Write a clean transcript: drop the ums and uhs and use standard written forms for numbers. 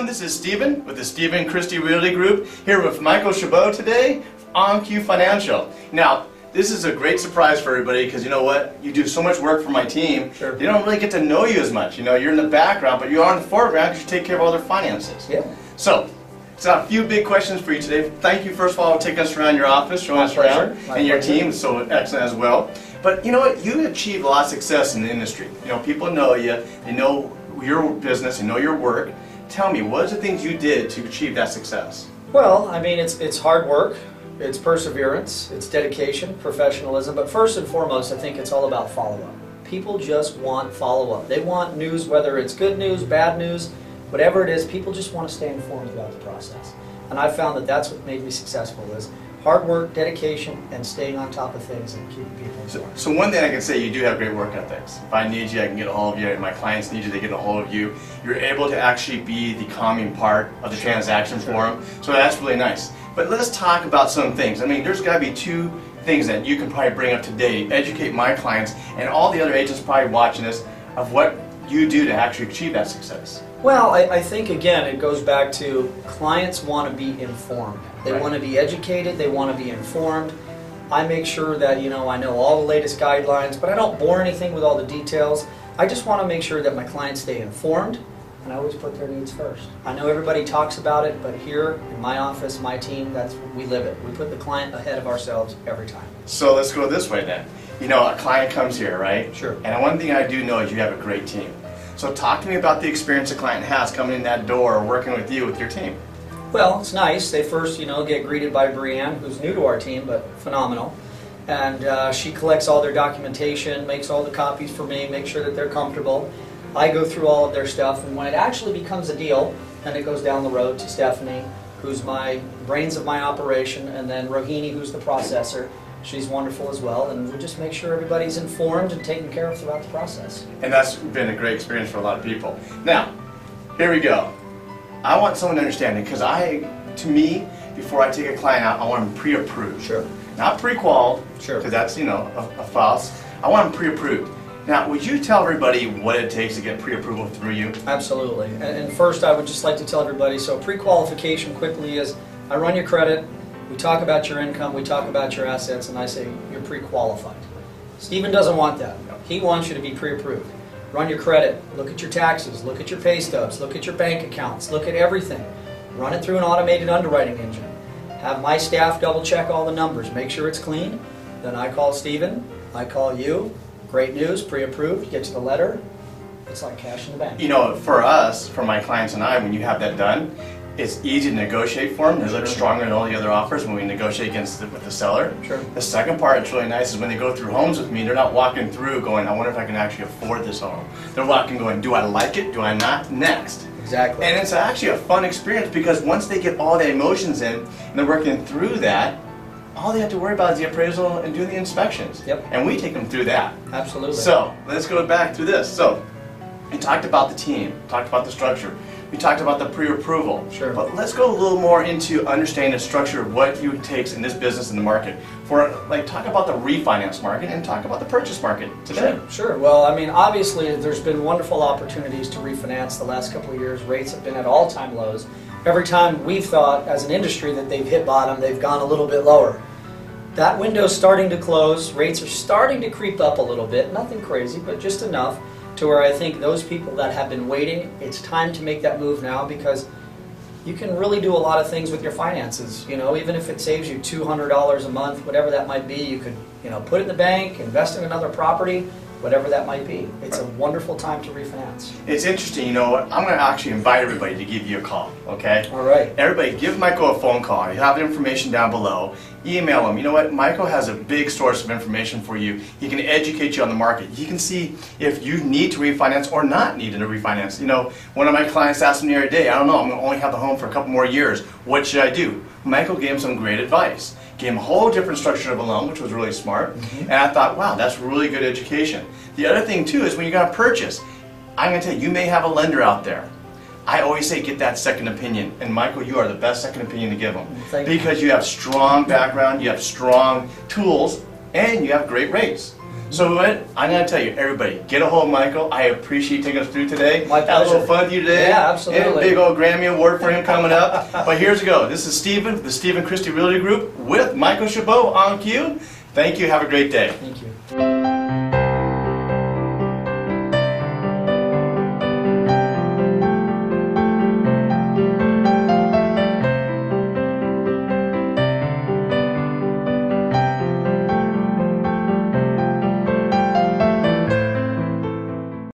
everyone, this is Stephen with the Stephen Christie Realty Group here with Michael Chabot today on Q Financial. Now, this is a great surprise for everybody because you know what? You do so much work for my team. Sure. They don't really get to know you as much. You know, you're in the background, but you are in the foreground because you take care of all their finances. Yeah. So a few big questions for you today. Thank you, first of all, for taking us around your office, showing us around, and your team is so excellent as well. But you know what? You achieved a lot of success in the industry. You know, people know you, they know your business, they know your work. Tell me, what are the things you did to achieve that success? Well, I mean, it's hard work, it's perseverance, it's dedication, professionalism, but first and foremost, I think it's all about follow-up. People just want follow-up. They want news, whether it's good news, bad news, whatever it is, people just want to stay informed about the process. And I found that that's what made me successful is hard work, dedication, and staying on top of things and keeping people informed. So one thing I can say, you do have great work ethics. If I need you, I can get a hold of you. If my clients need you, they get a hold of you. You're able to actually be the calming part of the transaction for them. So that's really nice. But let's talk about some things. I mean, there's got to be two things that you can probably bring up today, educate my clients and all the other agents probably watching this of what you do to actually achieve that success. Well, I think, again, it goes back to clients want to be informed. They Right. want to be educated, they want to be informed. I make sure that, you know, I know all the latest guidelines, but I don't bore anything with all the details. I just want to make sure that my clients stay informed, and I always put their needs first. I know everybody talks about it, but here in my office, my team, we live it. We put the client ahead of ourselves every time. So let's go this way then. You know, a client comes here, right? Sure. And one thing I do know is you have a great team. So talk to me about the experience a client has coming in that door or working with you with your team. Well, it's nice. They first, you know, get greeted by Brianne, who's new to our team, but phenomenal. And she collects all their documentation, makes all the copies for me, makes sure that they're comfortable. I go through all of their stuff, and when it actually becomes a deal, then it goes down the road to Stephanie, who's my brains of my operation, and then Rohini, who's the processor. She's wonderful as well, and we just make sure everybody's informed and taken care of throughout the process. And that's been a great experience for a lot of people. Now, here we go. I want someone to understand it because to me, before I take a client out, I want them pre-approved. Sure. Not pre-qualified, Sure. because that's, you know, a false. I want them pre-approved. Now, would you tell everybody what it takes to get pre-approval through you? Absolutely. And first, I would just like to tell everybody, so pre-qualification quickly is, I run your credit, we talk about your income, we talk about your assets, and I say you're pre-qualified. Stephen doesn't want that. He wants you to be pre-approved. Run your credit, look at your taxes, look at your pay stubs, look at your bank accounts, look at everything. Run it through an automated underwriting engine. Have my staff double check all the numbers, make sure it's clean. Then I call Stephen, I call you. Great news, pre-approved, get you the letter. It's like cash in the bank. You know, for us, for my clients and I, when you have that done, it's easy to negotiate for them. They look stronger than all the other offers when we negotiate with the seller. Sure. The second part that's really nice is when they go through homes with me, they're not walking through going, I wonder if I can actually afford this home. They're walking going, do I like it? Do I not? Next. Exactly. And it's actually a fun experience because once they get all the emotions in and they're working through that, all they have to worry about is the appraisal and doing the inspections. Yep. And we take them through that. Absolutely. So let's go back to this. So we talked about the team, talked about the structure, we talked about the pre-approval. Sure. But let's go a little more into understanding the structure of what it takes in this business in the market. Talk about the refinance market and talk about the purchase market today. Sure. Well, I mean, obviously, there's been wonderful opportunities to refinance the last couple of years. Rates have been at all-time lows. Every time we've thought, as an industry, that they've hit bottom, they've gone a little bit lower. That window's starting to close. Rates are starting to creep up a little bit. Nothing crazy, but just enough to where I think those people that have been waiting, it's time to make that move now because you can really do a lot of things with your finances. You know, even if it saves you $200 a month, whatever that might be, you could, you know, put it in the bank, invest in another property, whatever that might be. It's a wonderful time to refinance. It's interesting, you know what? I'm going to actually invite everybody to give you a call, okay? All right. Everybody, give Michael a phone call. You have the information down below. Email him. You know what? Michael has a big source of information for you. He can educate you on the market. He can see if you need to refinance or not need to refinance. You know, one of my clients asked me the other day, I don't know, I'm going to only have the home for a couple more years. What should I do? Michael gave him some great advice. Gave him a whole different structure of a loan, which was really smart. And I thought, wow, that's really good education. The other thing, too, is when you're going to purchase, I'm going to tell you, you may have a lender out there. I always say get that second opinion. And Michael, you are the best second opinion to give them. Thank you. Because you have strong background, you have strong tools, and you have great rates. So what? I'm going to tell you, everybody, get a hold of Michael. I appreciate taking us through today. My Had a little pleasure. fun with you today. Yeah, absolutely. And a big old Grammy Award for him coming up. But here's to go. This is Stephen, the Stephen Christie Realty Group with Michael Chabot on cue. Thank you. Have a great day. Thank you.